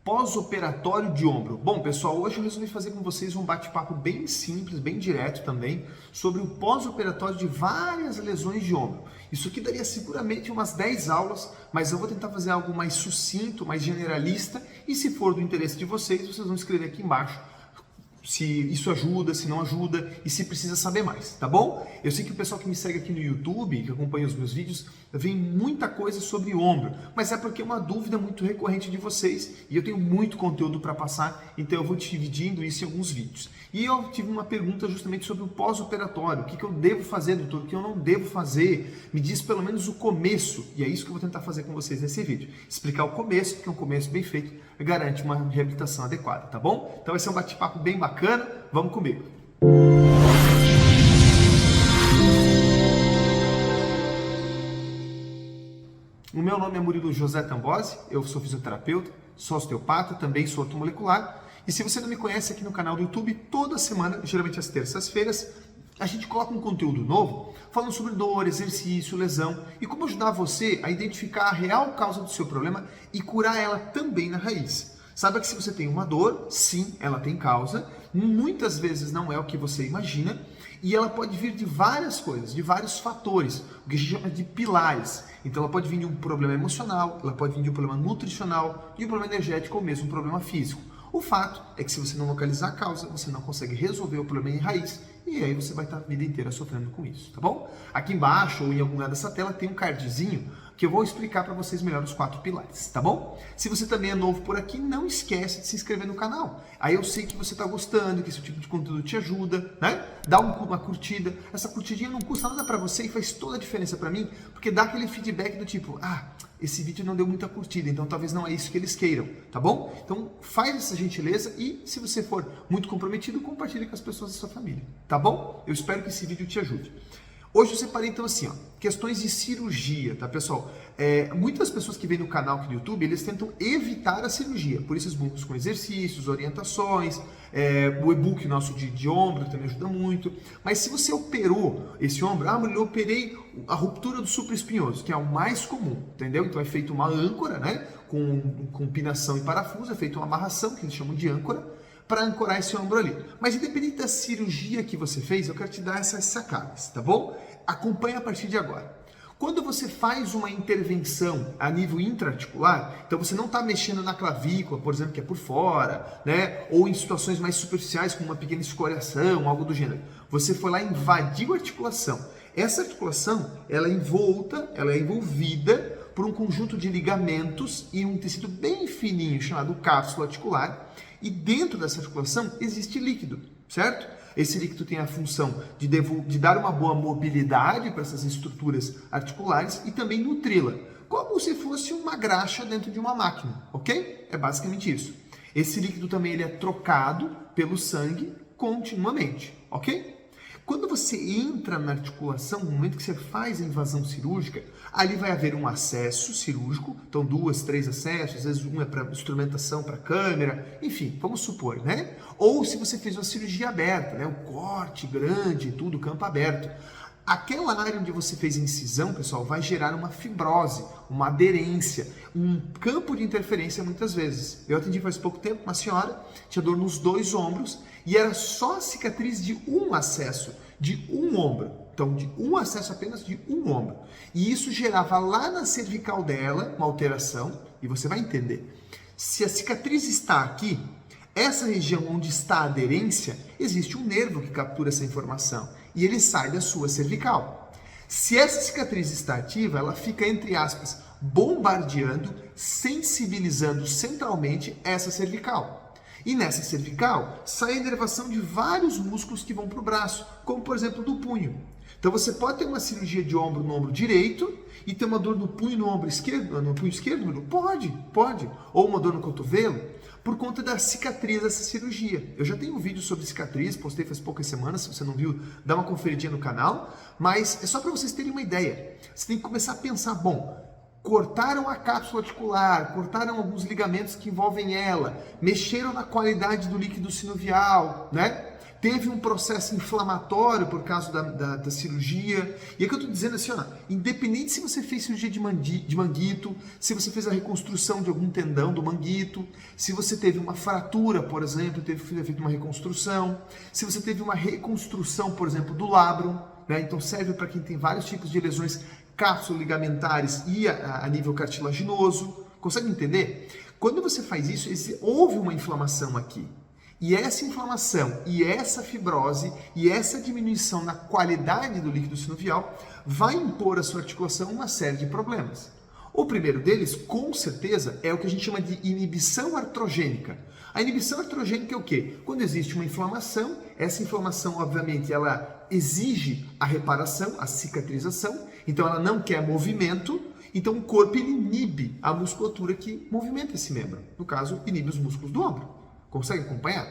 Pós-operatório de ombro. Bom, pessoal, hoje eu resolvi fazer com vocês um bate-papo bem simples, bem direto também, sobre o pós-operatório de várias lesões de ombro. Isso aqui daria seguramente umas 10 aulas, mas eu vou tentar fazer algo mais sucinto, mais generalista, e se for do interesse de vocês, vocês vão escrever aqui embaixo se isso ajuda, se não ajuda e se precisa saber mais, tá bom? Eu sei que o pessoal que me segue aqui no YouTube, que acompanha os meus vídeos, vem muita coisa sobre ombro, mas é porque é uma dúvida muito recorrente de vocês e eu tenho muito conteúdo para passar, então eu vou dividindo isso em alguns vídeos. E eu tive uma pergunta justamente sobre o pós-operatório, o que eu devo fazer, doutor, o que eu não devo fazer, me diz pelo menos o começo, e é isso que eu vou tentar fazer com vocês nesse vídeo, explicar o começo, porque um começo bem feito garante uma reabilitação adequada, tá bom? Então vai ser um bate-papo bem bacana, vamos comigo. O meu nome é Murilo José Tambosi, eu sou fisioterapeuta, sou osteopata, também sou ortomolecular. E se você não me conhece aqui no canal do YouTube, toda semana, geralmente às terças-feiras, a gente coloca um conteúdo novo falando sobre dor, exercício, lesão e como ajudar você a identificar a real causa do seu problema e curar ela também na raiz. Saiba que se você tem uma dor, sim, ela tem causa, muitas vezes não é o que você imagina e ela pode vir de várias coisas, de vários fatores, o que a gente chama de pilares. Então ela pode vir de um problema emocional, ela pode vir de um problema nutricional, de um problema energético ou mesmo um problema físico. O fato é que se você não localizar a causa, você não consegue resolver o problema em raiz e aí você vai estar a vida inteira sofrendo com isso, tá bom? Aqui embaixo ou em algum lugar dessa tela tem um cardzinho que eu vou explicar para vocês melhor os 4 pilares, tá bom? Se você também é novo por aqui, não esquece de se inscrever no canal. Aí eu sei que você está gostando, que esse tipo de conteúdo te ajuda, né? Dá uma curtida. Essa curtidinha não custa nada para você e faz toda a diferença para mim, porque dá aquele feedback do tipo, esse vídeo não deu muita curtida, então talvez não é isso que eles queiram, tá bom? Então faz essa gentileza e se você for muito comprometido, compartilhe com as pessoas da sua família, tá bom? Eu espero que esse vídeo te ajude. Hoje eu separei então assim, questões de cirurgia, tá pessoal? Muitas pessoas que vêm no canal aqui do YouTube, eles tentam evitar a cirurgia, por isso buscam exercícios, orientações, o e-book nosso de ombro também ajuda muito, mas se você operou esse ombro, eu operei a ruptura do supraespinhoso, que é o mais comum, entendeu? Então é feita uma âncora, né, com pinação e parafuso, é feita uma amarração, que eles chamam de âncora, para ancorar esse ombro ali. Mas independente da cirurgia que você fez, eu quero te dar essas sacadas, tá bom? Acompanha a partir de agora. Quando você faz uma intervenção a nível intraarticular, então você não está mexendo na clavícula, por exemplo, que é por fora, né? Ou em situações mais superficiais, como uma pequena escoriação, algo do gênero. Você foi lá e invadiu a articulação. Essa articulação, ela é envolvida por um conjunto de ligamentos e um tecido bem fininho chamado cápsula articular. E dentro dessa articulação existe líquido, certo? Esse líquido tem a função de dar uma boa mobilidade para essas estruturas articulares e também nutri-la, como se fosse uma graxa dentro de uma máquina, ok? É basicamente isso. Esse líquido também ele é trocado pelo sangue continuamente, ok? Quando você entra na articulação, no momento que você faz a invasão cirúrgica, ali vai haver um acesso cirúrgico, então 2, 3 acessos, às vezes um é para instrumentação, para câmera, enfim, vamos supor, né? Ou se você fez uma cirurgia aberta, né? Um corte grande, tudo, campo aberto. Aquela área onde você fez a incisão, pessoal, vai gerar uma fibrose, uma aderência, um campo de interferência muitas vezes. Eu atendi faz pouco tempo uma senhora, tinha dor nos 2 ombros e era só cicatriz de um acesso, de um ombro. Então, de um acesso apenas de um ombro. E isso gerava lá na cervical dela uma alteração, e você vai entender. Se a cicatriz está aqui, essa região onde está a aderência, existe um nervo que captura essa informação e ele sai da sua cervical. Se essa cicatriz está ativa, ela fica, entre aspas, bombardeando, sensibilizando centralmente essa cervical. E nessa cervical sai a inervação de vários músculos que vão para o braço, como por exemplo do punho. Então você pode ter uma cirurgia de ombro no ombro direito e ter uma dor no punho no ombro esquerdo, no punho esquerdo? Pode. Ou uma dor no cotovelo, por conta da cicatriz dessa cirurgia. Eu já tenho um vídeo sobre cicatriz, postei faz poucas semanas, se você não viu, dá uma conferidinha no canal, mas é só para vocês terem uma ideia. Você tem que começar a pensar, bom, cortaram a cápsula articular, cortaram alguns ligamentos que envolvem ela, mexeram na qualidade do líquido sinovial, né? Teve um processo inflamatório por causa da cirurgia. E é que eu estou dizendo assim, ó, independente se você fez cirurgia de manguito, se você fez a reconstrução de algum tendão do manguito, se você teve uma fratura, por exemplo, teve feito uma reconstrução, se você teve uma reconstrução, por exemplo, do lábrum, né? Então serve para quem tem vários tipos de lesões cápsulo-ligamentares e a nível cartilaginoso. Consegue entender? Quando você faz isso, houve uma inflamação aqui. E essa inflamação, e essa fibrose, e essa diminuição na qualidade do líquido sinovial vai impor à sua articulação uma série de problemas. O primeiro deles, com certeza, é o que a gente chama de inibição artrogênica. A inibição artrogênica é o quê? Quando existe uma inflamação, essa inflamação, obviamente, ela exige a reparação, a cicatrização, então ela não quer movimento, então o corpo inibe a musculatura que movimenta esse membro. No caso, inibe os músculos do ombro. Consegue acompanhar?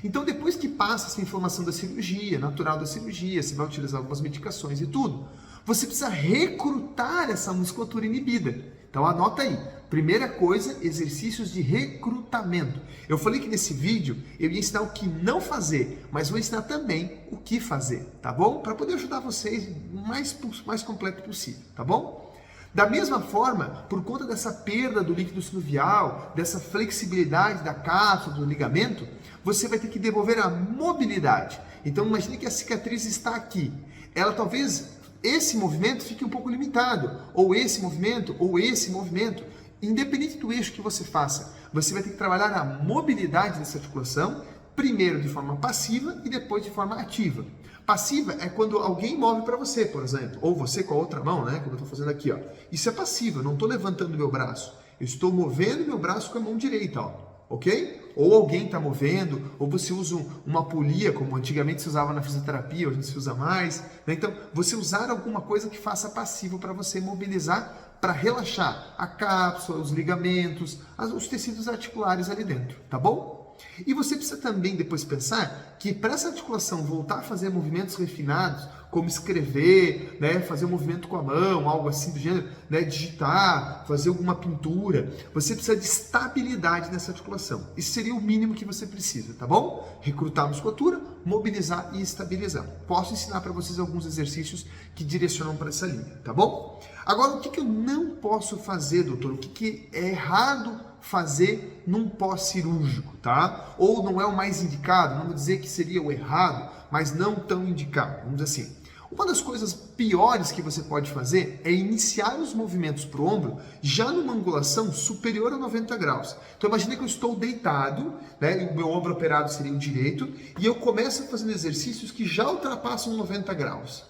Então, depois que passa essa inflamação da cirurgia, natural da cirurgia, você vai utilizar algumas medicações e tudo, você precisa recrutar essa musculatura inibida. Então, anota aí. Primeira coisa, exercícios de recrutamento. Eu falei que nesse vídeo eu ia ensinar o que não fazer, mas vou ensinar também o que fazer, tá bom? Para poder ajudar vocês o mais completo possível, tá bom? Da mesma forma, por conta dessa perda do líquido sinovial, dessa flexibilidade da cápsula, do ligamento, você vai ter que devolver a mobilidade. Então imagine que a cicatriz está aqui. Ela talvez, esse movimento fique um pouco limitado, ou esse movimento, ou esse movimento. Independente do eixo que você faça, você vai ter que trabalhar a mobilidade dessa articulação, primeiro de forma passiva e depois de forma ativa. Passiva é quando alguém move para você, por exemplo, ou você com a outra mão, né, como eu estou fazendo aqui, ó. Isso é passivo, eu não estou levantando meu braço, eu estou movendo meu braço com a mão direita, ó, ok? Ou alguém está movendo, ou você usa uma polia, como antigamente se usava na fisioterapia, hoje não se usa mais, né? Então, você usar alguma coisa que faça passivo para você mobilizar, para relaxar a cápsula, os ligamentos, os tecidos articulares ali dentro, tá bom? E você precisa também depois pensar que para essa articulação voltar a fazer movimentos refinados, como escrever, né, fazer um movimento com a mão, algo assim do gênero, né, digitar, fazer alguma pintura, você precisa de estabilidade nessa articulação. Isso seria o mínimo que você precisa, tá bom? Recrutar a musculatura, mobilizar e estabilizar. Posso ensinar para vocês alguns exercícios que direcionam para essa linha, tá bom? Agora, o que eu não posso fazer, doutor? O que é errado fazer num pós-cirúrgico, tá? Ou não é o mais indicado, não vou dizer que seria o errado, mas não tão indicado, vamos dizer assim. Uma das coisas piores que você pode fazer é iniciar os movimentos para o ombro já numa angulação superior a 90 graus. Então imagine que eu estou deitado, né, e o meu ombro operado seria o direito, e eu começo fazendo exercícios que já ultrapassam 90 graus.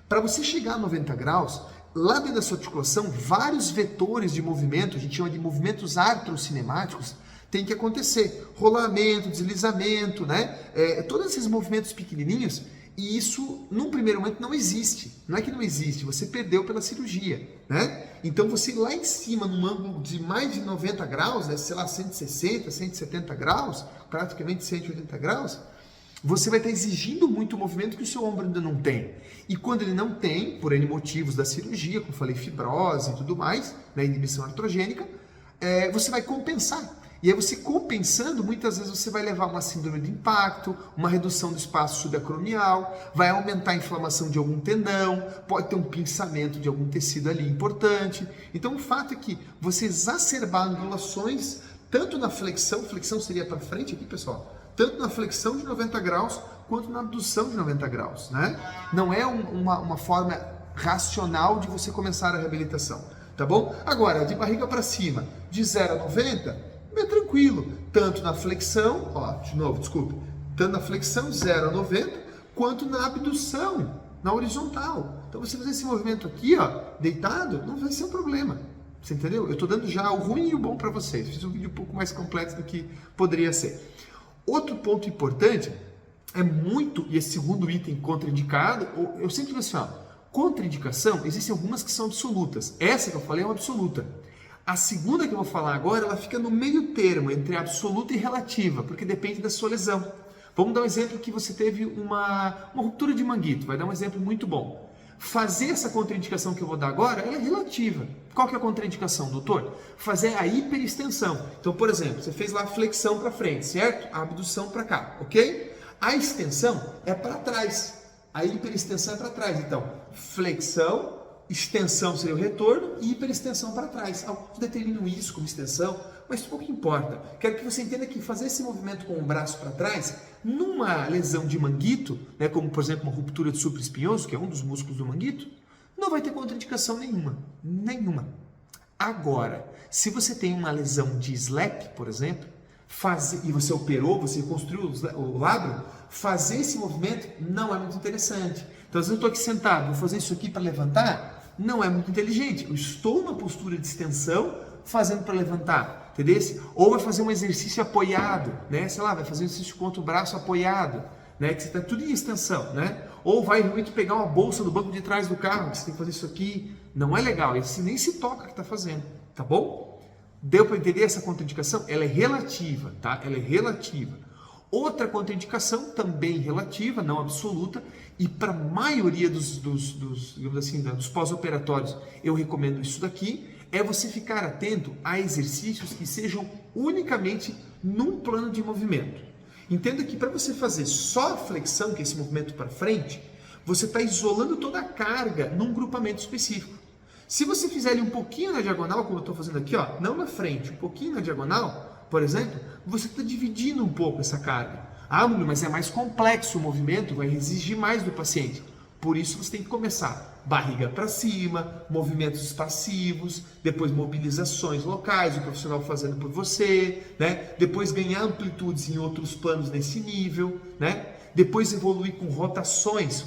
Para você chegar a 90 graus, lá dentro da sua articulação, vários vetores de movimento, a gente chama de movimentos artrocinemáticos, tem que acontecer. Rolamento, deslizamento, né? Todos esses movimentos pequenininhos, e isso, num primeiro momento, não existe. Não é que não existe, você perdeu pela cirurgia, né? Então, você lá em cima, num ângulo de mais de 90 graus, né? Sei lá, 160, 170 graus, praticamente 180 graus, você vai estar exigindo muito movimento que o seu ombro ainda não tem. E quando ele não tem, por N motivos da cirurgia, como eu falei, fibrose e tudo mais, né, inibição artrogênica, você vai compensar. E aí você compensando, muitas vezes você vai levar uma síndrome de impacto, uma redução do espaço subacromial, vai aumentar a inflamação de algum tendão, pode ter um pinçamento de algum tecido ali importante. Então o fato é que você exacerbar angulações, tanto na flexão seria para frente aqui, pessoal, tanto na flexão de 90 graus, quanto na abdução de 90 graus, né? Não é uma forma racional de você começar a reabilitação, tá bom? Agora, de barriga para cima, de 0 a 90, é tranquilo, tanto na flexão, ó, de novo, desculpe, tanto na flexão 0 a 90, quanto na abdução, na horizontal. Então você fazer esse movimento aqui, ó, deitado, não vai ser um problema. Você entendeu? Eu estou dando já o ruim e o bom para vocês. Fiz um vídeo um pouco mais complexo do que poderia ser. Outro ponto importante é muito, e esse segundo item contraindicado, eu sempre digo assim, ó, contraindicação, existem algumas que são absolutas. Essa que eu falei é uma absoluta. A segunda que eu vou falar agora, ela fica no meio termo, entre absoluta e relativa, porque depende da sua lesão. Vamos dar um exemplo que você teve uma ruptura de manguito, vai dar um exemplo muito bom. Fazer essa contraindicação que eu vou dar agora, ela é relativa. Qual que é a contraindicação, doutor? Fazer a hiperextensão. Então, por exemplo, você fez lá a flexão para frente, certo? A abdução para cá, ok? A extensão é para trás. A hiperextensão é para trás. Então, flexão, extensão seria o retorno e hiperextensão para trás. Alguns determinam isso como extensão, mas pouco importa. Quero que você entenda que fazer esse movimento com o braço para trás, numa lesão de manguito, né, como por exemplo uma ruptura de supraespinhoso, que é um dos músculos do manguito, não vai ter contraindicação nenhuma. Nenhuma. Agora, se você tem uma lesão de SLAP, por exemplo, e você operou, você reconstruiu o labro, fazer esse movimento não é muito interessante. Então, se eu estou aqui sentado, vou fazer isso aqui para levantar, não é muito inteligente. Eu estou numa postura de extensão fazendo para levantar, entendeu? Ou vai fazer um exercício apoiado, né? Sei lá, vai fazer um exercício contra o braço apoiado, né? Que você está tudo em extensão, né? Ou vai realmente pegar uma bolsa do banco de trás do carro, que você tem que fazer isso aqui. Não é legal, esse nem se toca que está fazendo, tá bom? Deu para entender essa contraindicação? Ela é relativa, tá? Ela é relativa. Outra contraindicação, também relativa, não absoluta, e para a maioria digamos assim, dos pós-operatórios, eu recomendo isso daqui, é você ficar atento a exercícios que sejam unicamente num plano de movimento. Entenda que para você fazer só a flexão, que é esse movimento para frente, você está isolando toda a carga num grupamento específico. Se você fizer ele um pouquinho na diagonal, como eu estou fazendo aqui, ó, não na frente, um pouquinho na diagonal, por exemplo, você está dividindo um pouco essa carga. Ah, mas é mais complexo o movimento, vai exigir mais do paciente. Por isso você tem que começar barriga para cima, movimentos passivos, depois mobilizações locais, o profissional fazendo por você, né? Depois ganhar amplitudes em outros planos nesse nível, né? Depois evoluir com rotações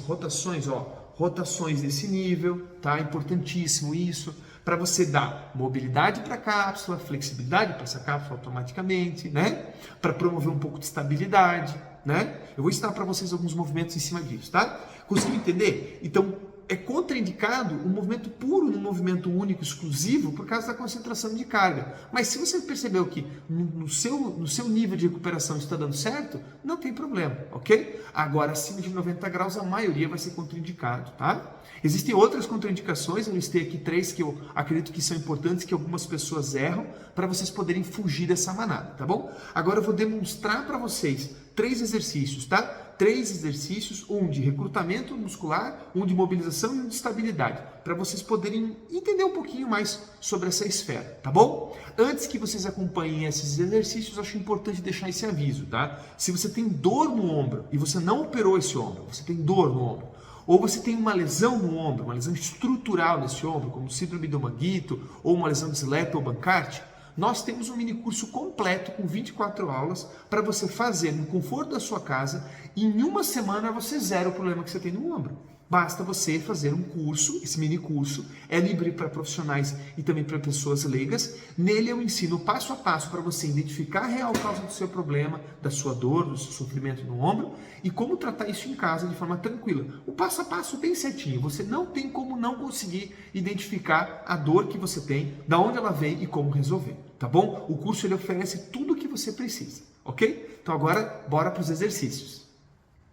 nesse nível, tá? Importantíssimo isso, para você dar mobilidade para a cápsula, flexibilidade para essa cápsula automaticamente, né? Para promover um pouco de estabilidade, né? Eu vou ensinar para vocês alguns movimentos em cima disso, tá? Conseguiu entender? Então, é contraindicado um movimento puro num movimento único, exclusivo, por causa da concentração de carga. Mas se você percebeu que no seu nível de recuperação está dando certo, não tem problema, ok? Agora, acima de 90 graus, a maioria vai ser contraindicado, tá? Existem outras contraindicações, eu listei aqui 3 que eu acredito que são importantes, que algumas pessoas erram, para vocês poderem fugir dessa manada, tá bom? Agora eu vou demonstrar para vocês 3 exercícios, tá? 3 exercícios, um de recrutamento muscular, um de mobilização e um de estabilidade, para vocês poderem entender um pouquinho mais sobre essa esfera, tá bom? Antes que vocês acompanhem esses exercícios, acho importante deixar esse aviso, tá? Se você tem dor no ombro e você não operou esse ombro, você tem dor no ombro, ou você tem uma lesão no ombro, uma lesão estrutural nesse ombro, como síndrome do manguito, ou uma lesão de SLAP ou Bankart, nós temos um mini curso completo com 24 aulas para você fazer no conforto da sua casa e em uma semana você zera o problema que você tem no ombro. Basta você fazer um curso, esse mini curso é livre para profissionais e também para pessoas leigas. Nele eu ensino passo a passo para você identificar a real causa do seu problema, da sua dor, do seu sofrimento no ombro e como tratar isso em casa de forma tranquila. O passo a passo bem certinho, você não tem como não conseguir identificar a dor que você tem, da onde ela vem e como resolver, tá bom? O curso ele oferece tudo o que você precisa, ok? Então agora, bora para os exercícios.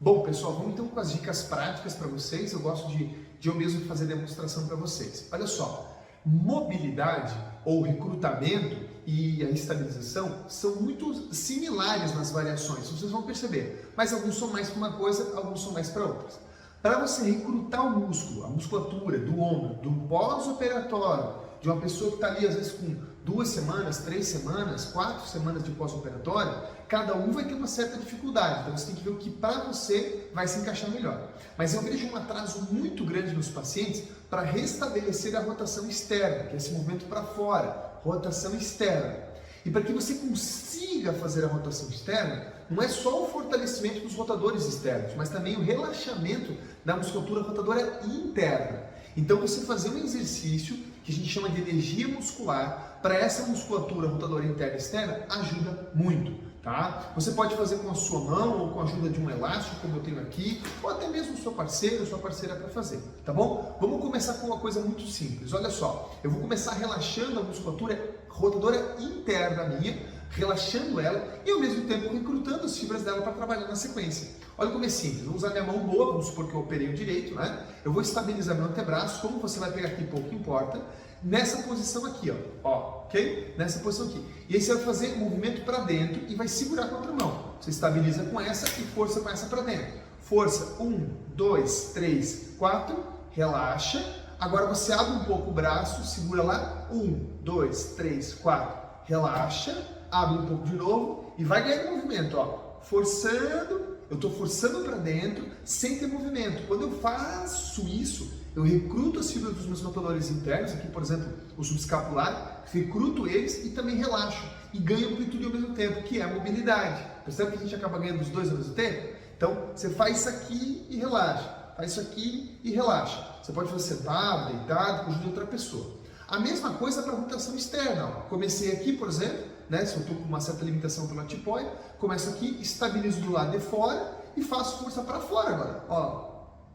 Bom, pessoal, vamos então com as dicas práticas para vocês. Eu gosto de eu mesmo fazer demonstração para vocês. Olha só, mobilidade ou recrutamento e a estabilização são muito similares nas variações, vocês vão perceber. Mas alguns são mais para uma coisa, alguns são mais para outras. Para você recrutar o músculo, a musculatura do ombro, do pós-operatório, de uma pessoa que está ali às vezes com 2 semanas, 3 semanas, 4 semanas de pós-operatório, cada um vai ter uma certa dificuldade, então você tem que ver o que para você vai se encaixar melhor. Mas eu vejo um atraso muito grande nos pacientes para restabelecer a rotação externa, que é esse movimento para fora, rotação externa. E para que você consiga fazer a rotação externa, não é só o fortalecimento dos rotadores externos, mas também o relaxamento da musculatura rotadora interna. Então você fazer um exercício que a gente chama de energia muscular para essa musculatura rotadora interna e externa ajuda muito, tá? Você pode fazer com a sua mão ou com a ajuda de um elástico, como eu tenho aqui, ou até mesmo o seu parceiro ou sua parceira para fazer, tá bom? Vamos começar com uma coisa muito simples. Olha só, eu vou começar relaxando a musculatura rotadora interna minha, relaxando ela e ao mesmo tempo recrutando as fibras dela para trabalhar na sequência. Olha como é simples, vou usar minha mão boa, vamos supor que eu operei o direito, né? Eu vou estabilizar meu antebraço, como você vai pegar aqui pouco importa, nessa posição aqui, ó, ok? Nessa posição aqui. E aí você vai fazer movimento para dentro e vai segurar com a outra mão. Você estabiliza com essa e força com essa para dentro. Força, 1, 2, 3, 4, relaxa. Agora você abre um pouco o braço, segura lá, 1, 2, 3, 4, relaxa, abre um pouco de novo e vai ganhando movimento, ó. Forçando, eu estou forçando para dentro sem ter movimento. Quando eu faço isso, eu recruto as fibras dos meus rotadores internos, aqui por exemplo o subescapular, recruto eles e também relaxo e ganho amplitude ao mesmo tempo, que é a mobilidade. Percebe que a gente acaba ganhando os dois ao mesmo tempo? Então você faz isso aqui e relaxa, faz isso aqui e relaxa. Você pode fazer sentado, deitado, com a ajuda de outra pessoa. A mesma coisa para a rotação externa. Ó. Comecei aqui, por exemplo, né, se eu estou com uma certa limitação pela tipoide, começo aqui, estabilizo do lado de fora e faço força para fora agora. Ó.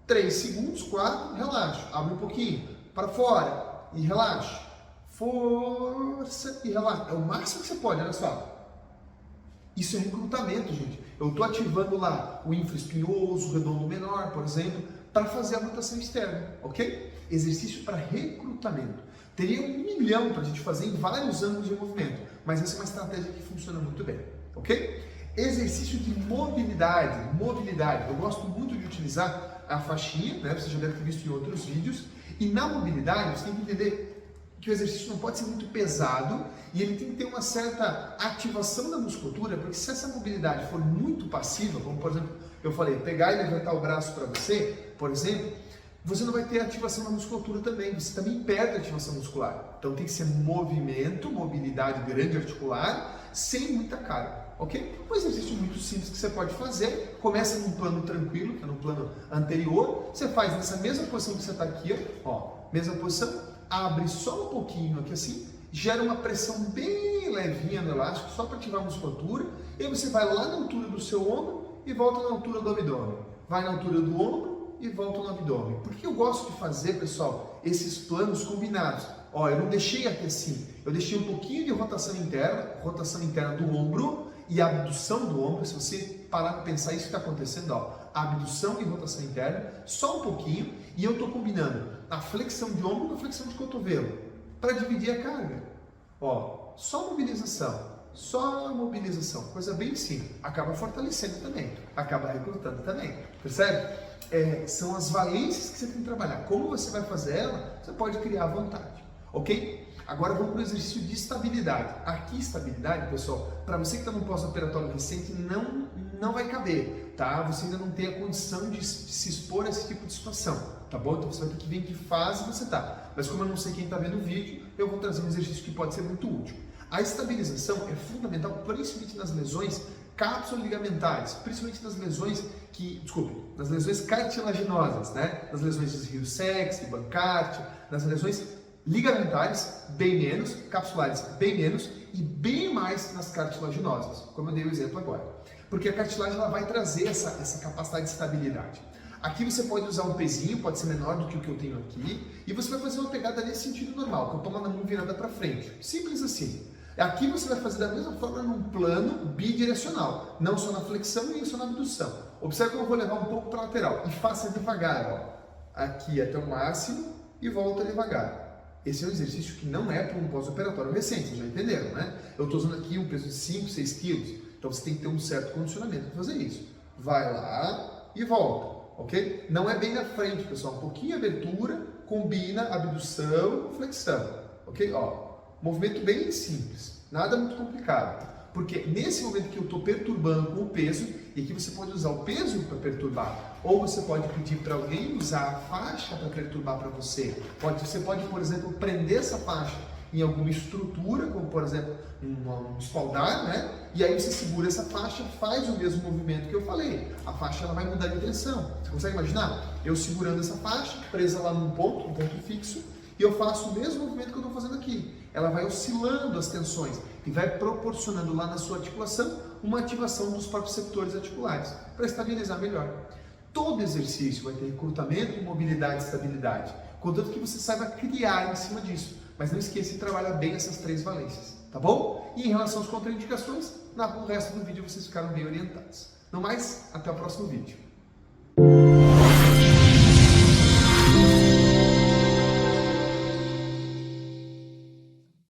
3 segundos, 4, relaxo. Abre um pouquinho, para fora e relaxo. Força e relaxo. É o máximo que você pode, olha só. Isso é recrutamento, gente. Eu estou ativando lá o infraespinhoso, o redondo menor, por exemplo, para fazer a rotação externa, ok? Exercício para recrutamento. Teria 1 milhão para a gente fazer em vários ângulos de movimento, mas essa é uma estratégia que funciona muito bem, ok? Exercício de mobilidade. Mobilidade. Eu gosto muito de utilizar a faixinha, né? Você já deve ter visto em outros vídeos. E na mobilidade, você tem que entender que o exercício não pode ser muito pesado e ele tem que ter uma certa ativação da musculatura, porque se essa mobilidade for muito passiva, como por exemplo, eu falei, pegar e levantar o braço para você, por exemplo, você não vai ter ativação da musculatura também, você também perde a ativação muscular. Então tem que ser movimento, mobilidade grande articular, sem muita carga, ok? Um exercício muito simples que você pode fazer, começa num plano tranquilo, que é no plano anterior, você faz nessa mesma posição que você está aqui, ó, mesma posição, abre só um pouquinho aqui assim, gera uma pressão bem levinha no elástico, só para ativar a musculatura, e aí você vai lá na altura do seu ombro e volta na altura do abdômen. Vai na altura do ombro e volta no abdômen. Por que eu gosto de fazer, pessoal, esses planos combinados? Ó, eu não deixei aqui assim, eu deixei um pouquinho de rotação interna do ombro e abdução do ombro. Se você parar para pensar isso que está acontecendo, ó, abdução e rotação interna, só um pouquinho, e eu estou combinando a flexão de ombro com a flexão de cotovelo, para dividir a carga. Ó, só mobilização, coisa bem simples, acaba fortalecendo também, acaba recrutando também, percebe? São as valências que você tem que trabalhar. Como você vai fazer ela, você pode criar à vontade, ok? Agora vamos para o exercício de estabilidade. Aqui, estabilidade, pessoal, para você que está no pós-operatório recente, não vai caber, tá? Você ainda não tem a condição de se expor a esse tipo de situação, tá bom? Então você vai ter que ver em que fase você está. Mas como eu não sei quem está vendo o vídeo, eu vou trazer um exercício que pode ser muito útil. A estabilização é fundamental, principalmente nas lesões cápsulo-ligamentares, principalmente nas lesões nas lesões cartilaginosas, né? Nas lesões de Rio-Sex, de Bancarte, nas lesões ligamentares, bem menos, capsulares, bem menos, e bem mais nas cartilaginosas, como eu dei o exemplo agora. Porque a cartilagem ela vai trazer essa capacidade de estabilidade. Aqui você pode usar um pezinho, pode ser menor do que o que eu tenho aqui, e você vai fazer uma pegada nesse sentido normal, que eu tomo na mão virada para frente. Simples assim. Aqui você vai fazer da mesma forma num plano bidirecional, não só na flexão e nem só na abdução. Observe como eu vou levar um pouco para a lateral e faça devagar, ó. Aqui até o máximo e volta devagar. Esse é um exercício que não é para um pós-operatório recente, vocês já entenderam, né? Eu estou usando aqui um peso de 5, 6 quilos, então você tem que ter um certo condicionamento para fazer isso. Vai lá e volta, ok? Não é bem na frente, pessoal, um pouquinho de abertura, combina abdução e flexão, ok? Ó. Movimento bem simples, nada muito complicado, porque nesse momento que eu estou perturbando com o peso, e aqui você pode usar o peso para perturbar, ou você pode pedir para alguém usar a faixa para perturbar para você. Você pode, por exemplo, prender essa faixa em alguma estrutura, como por exemplo um espaldar, né? E aí você segura essa faixa, faz o mesmo movimento que eu falei. A faixa ela vai mudar de tensão. Você consegue imaginar? Eu segurando essa faixa, presa lá num ponto, um ponto fixo, e eu faço o mesmo movimento que eu estou fazendo aqui. Ela vai oscilando as tensões e vai proporcionando lá na sua articulação uma ativação dos próprios setores articulares para estabilizar melhor. Todo exercício vai ter recrutamento, mobilidade e estabilidade, contanto que você saiba criar em cima disso. Mas não esqueça de trabalhar bem essas 3 valências, tá bom? E em relação às contraindicações, no resto do vídeo vocês ficaram bem orientados. No mais, até o próximo vídeo.